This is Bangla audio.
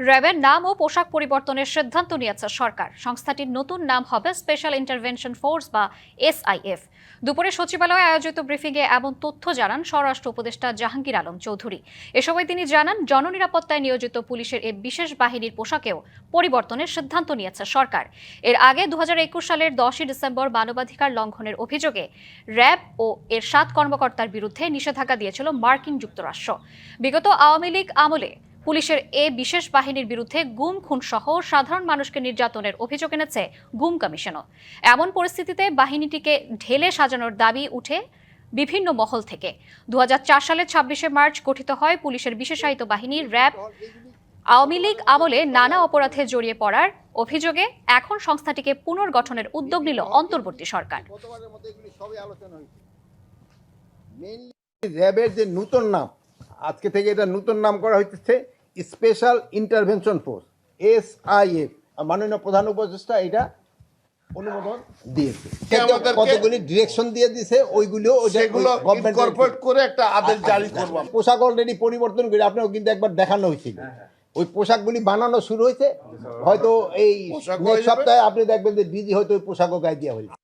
র্যাবের নাম ও পোশাক পরিবর্তনের সিদ্ধান্ত নিয়েছে সরকার। সংস্থাটির নতুন নাম হবে স্পেশাল ইন্টারভেনশন ফোর্স বা এসআইএফ। দুপুরে সচিবালয়ে আয়োজিত ব্রিফিংয়ে এমন তথ্য জানান স্বরাষ্ট্র উপদেষ্টা জাহাঙ্গীর আলম চৌধুরী। এ সময় তিনি জানান, জননিরাপত্তায় নিয়োজিত পুলিশের এই বিশেষ বাহিনীর পোশাকেও পরিবর্তনের সিদ্ধান্ত নিয়েছে সরকার। এর আগে 2021 সালের 10 ডিসেম্বর মানবাধিকার লঙ্ঘনের অভিযোগে র্যাব ও এর 7 কর্মকর্তার বিরুদ্ধে নিষেধাজ্ঞা দিয়েছিল মার্কিন যুক্তরাষ্ট্র। বিগত আওয়ামী লীগ আমলে পুলিশের এ বিশেষ বাহিনীর বিরুদ্ধে গুম খুন সহ সাধারণ মানুষকে নির্যাতনের অভিযোগ এনেছে গুম কমিশনও। এমন পরিস্থিতিতে বাহিনীটিকে ঢেলে সাজানোর দাবি উঠে বিভিন্ন মহল থেকে। 2004 সালের 26শে মার্চ গঠিত হয় পুলিশের বিশেষায়িত বাহিনী র্যাব। আওয়ামী লীগ আমলে নানা অপরাধে জড়িয়ে পড়ার অভিযোগে এখন সংস্থাটিকে পুনর্গঠনের উদ্যোগ নিল অন্তর্বর্তী সরকার। র্যাবের যে নতুন নাম, আজকে থেকে এটা নতুন নাম করা হচ্ছে স্পেশাল ইন্টারভেনশন ফোর্স এসআইএফ। মাননীয় প্রধান উপদেষ্টা এটা অনুমোদন দিয়েছে, কতগুলি ডিরেকশন দিয়ে দিয়েছে, ওইগুলিও ইনকর্পোরেট করে একটা আদেশ জারি করব। পোশাক অলরেডি পরিবর্তন করে আপনাকে কিন্তু একবার দেখানো হয়েছিল। ওই পোশাকগুলি বানানো শুরু হয়েছে, হয়তো এই সপ্তাহে আপনি দেখবেন যে ডিজি হয়তো ওই পোশাকও গায়ে দেওয়া হয়েছে।